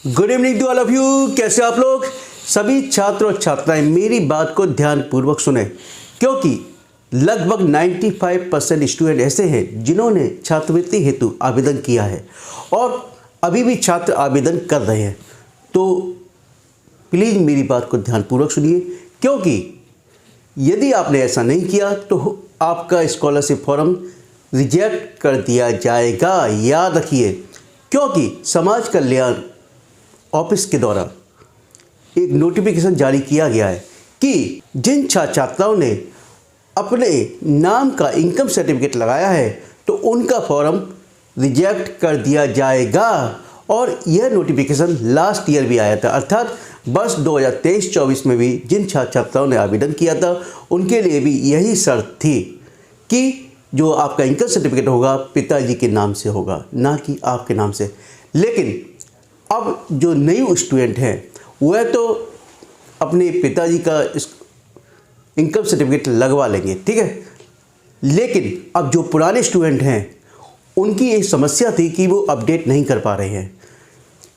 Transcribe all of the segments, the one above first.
Good evening to all of you. कैसे आप लोग? सभी छात्र और छात्राएं मेरी बात को ध्यानपूर्वक सुने, क्योंकि लगभग 95% स्टूडेंट ऐसे हैं जिन्होंने छात्रवृत्ति हेतु आवेदन किया है और अभी भी छात्र आवेदन कर रहे हैं। तो प्लीज़ मेरी बात को ध्यानपूर्वक सुनिए, क्योंकि यदि आपने ऐसा नहीं किया तो आपका स्कॉलरशिप फॉर्म रिजेक्ट कर दिया जाएगा। याद रखिए, क्योंकि समाज कल्याण ऑफिस के द्वारा एक नोटिफिकेशन जारी किया गया है कि जिन छात्राओं ने अपने नाम का इनकम सर्टिफिकेट लगाया है तो उनका फॉर्म रिजेक्ट कर दिया जाएगा। और यह नोटिफिकेशन लास्ट ईयर भी आया था, अर्थात वर्ष 2023-24 में भी जिन छात्राओं ने आवेदन किया था उनके लिए भी यही शर्त थी कि जो आपका इनकम सर्टिफिकेट होगा पिताजी के नाम से होगा, ना कि आपके नाम से। लेकिन अब जो नई स्टूडेंट हैं वह तो अपने पिताजी का इनकम सर्टिफिकेट लगवा लेंगे, ठीक है। लेकिन अब जो पुराने स्टूडेंट हैं उनकी एक समस्या थी कि वो अपडेट नहीं कर पा रहे हैं।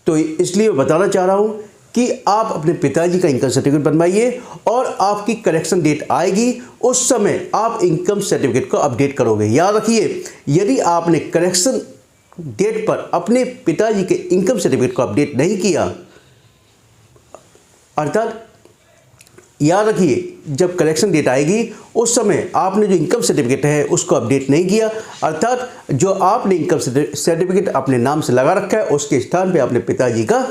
तो इसलिए मैं बताना चाह रहा हूँ कि आप अपने पिताजी का इनकम सर्टिफिकेट बनवाइए और आपकी करेक्शन डेट आएगी, उस समय आप इनकम सर्टिफिकेट को अपडेट करोगे। याद रखिए, यदि आपने करेक्शन डेट पर अपने पिताजी के इनकम सर्टिफिकेट को अपडेट नहीं किया, अर्थात याद रखिए जब करेक्शन डेट आएगी उस समय आपने जो इनकम सर्टिफिकेट है उसको अपडेट नहीं किया, अर्थात जो आपने इनकम सर्टिफिकेट अपने नाम से लगा रखा है उसके स्थान पे आपने पिताजी का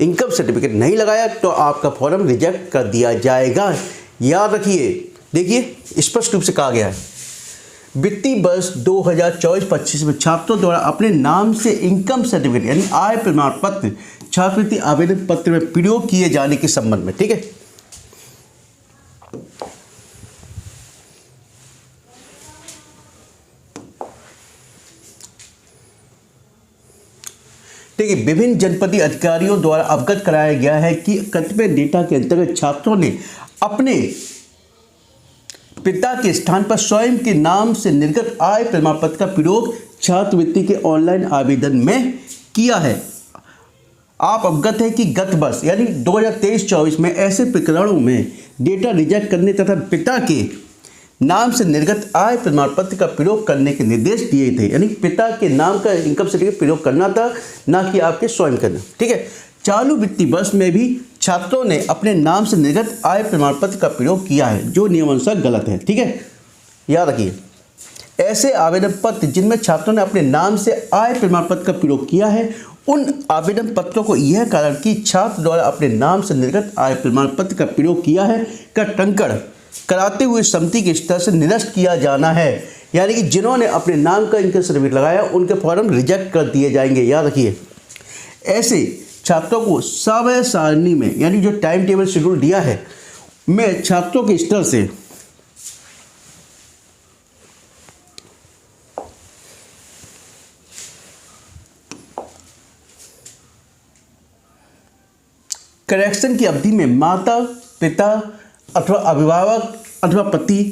इनकम सर्टिफिकेट नहीं लगाया तो आपका फॉर्म रिजेक्ट कर दिया जाएगा। याद रखिए, देखिए स्पष्ट रूप से कहा गया है, वित्तीय वर्ष 2024-25 में छात्रों द्वारा अपने नाम से इनकम सर्टिफिकेट यानी आय प्रमाण पत्र छात्रवृत्ति आवेदन पत्र में प्रयोग किए जाने के संबंध में, ठीक है। देखिए, विभिन्न जनपदीय अधिकारियों द्वारा अवगत कराया गया है कि कतिपय डेटा के अंतर्गत छात्रों ने अपने पिता के स्थान पर स्वयं के नाम से निर्गत आय प्रमाण पत्र का प्रयोग छात्रवृत्ति के ऑनलाइन आवेदन में किया है। आप अवगत है कि गत वर्ष यानी 2023-24 में ऐसे प्रकरणों में डेटा रिजेक्ट करने तथा पिता के नाम से निर्गत आय प्रमाण पत्र का प्रयोग करने के निर्देश दिए थे, यानी पिता के नाम का इनकम सर्टिफिकेट प्रयोग करना था, ना कि आपके स्वयं करना, ठीक है। चालू वित्तीय वर्ष में भी छात्रों ने अपने नाम से निर्गत आय प्रमाण पत्र का प्रयोग किया है, जो नियमानुसार गलत है, ठीक है। याद रखिए, ऐसे आवेदन पत्र जिनमें छात्रों ने अपने नाम से आय प्रमाण पत्र का प्रयोग किया है उन आवेदन पत्रों को यह कारण कि छात्र द्वारा अपने नाम से निर्गत आय प्रमाण पत्र का प्रयोग किया है का टंकण कराते हुए समिति के स्तर से निरस्त किया जाना है। यानी कि जिन्होंने अपने नाम का इनकम सर्टिफिकेट लगाया उनके फॉर्म रिजेक्ट कर दिए जाएंगे। याद रखिए, ऐसे छात्रों को समय सारणी में यानी जो टाइम टेबल शेड्यूल दिया है में छात्रों के स्तर से करेक्शन की अवधि में माता पिता अथवा अभिभावक अथवा पति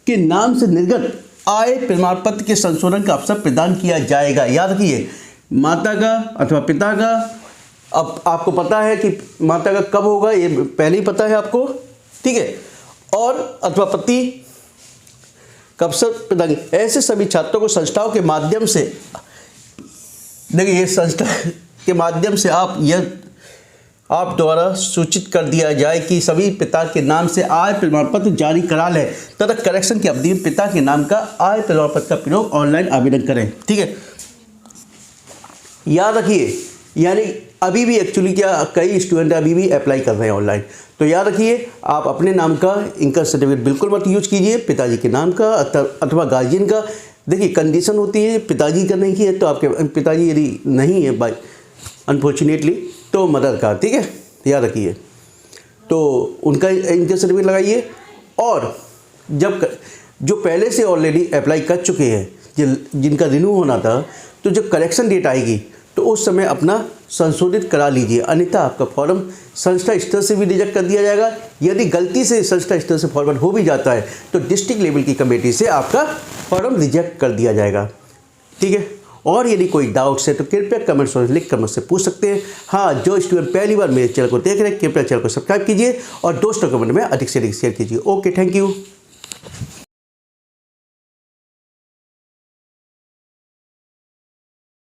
के नाम से निर्गत आय प्रमाण पत्र के संशोधन का अवसर प्रदान किया जाएगा। याद रखिए, माता का अथवा पिता का, अब आपको पता है कि माता का कब होगा, ये पहले ही पता है आपको, ठीक है, और अथवा पति का अवसर प्रदान। ऐसे सभी छात्रों को संस्थाओं के माध्यम से, देखिए, ये संस्था के माध्यम से आप द्वारा सूचित कर दिया जाए कि सभी पिता के नाम से आय प्रमाण पत्र जारी करा लें तथा करेक्शन की अवधि में पिता के नाम का आय प्रमाण पत्र का प्रयोग ऑनलाइन आवेदन करें, ठीक है। याद रखिए, यानी अभी भी एक्चुअली क्या कई स्टूडेंट अभी भी अप्लाई कर रहे हैं ऑनलाइन, तो याद रखिए आप अपने नाम का इनकम सर्टिफिकेट बिल्कुल मत यूज कीजिए, पिताजी के नाम का अथवा गार्जियन का। देखिए, कंडीशन होती है पिताजी का नहीं है तो आपके पिताजी यदि नहीं है बाय अनफॉर्चुनेटली तो मदर का, ठीक है। याद रखिए, तो उनका इनकम सर्टिफिकेट लगाइए। और जब जो पहले से ऑलरेडी अप्लाई कर चुके हैं जिनका रिन्यू होना था, तो जब करेक्शन डेट आएगी तो उस समय अपना संशोधित करा लीजिए, अन्यथा आपका फॉर्म संस्था स्तर से भी रिजेक्ट कर दिया जाएगा। यदि गलती से संस्था स्तर से फॉरवर्ड हो भी जाता है तो डिस्ट्रिक्ट लेवल की कमेटी से आपका फॉर्म रिजेक्ट कर दिया जाएगा, ठीक है। और यदि कोई डाउट्स है तो कृपया कमेंट्स में लिख कर मुझसे पूछ सकते हैं। हाँ, जो स्टूडेंट पहली बार मेरे चैनल को देख रहे हैं कृपया चैनल को सब्सक्राइब कीजिए और दोस्तों कमेंट में अधिक से अधिक शेयर कीजिए। Okay, thank you.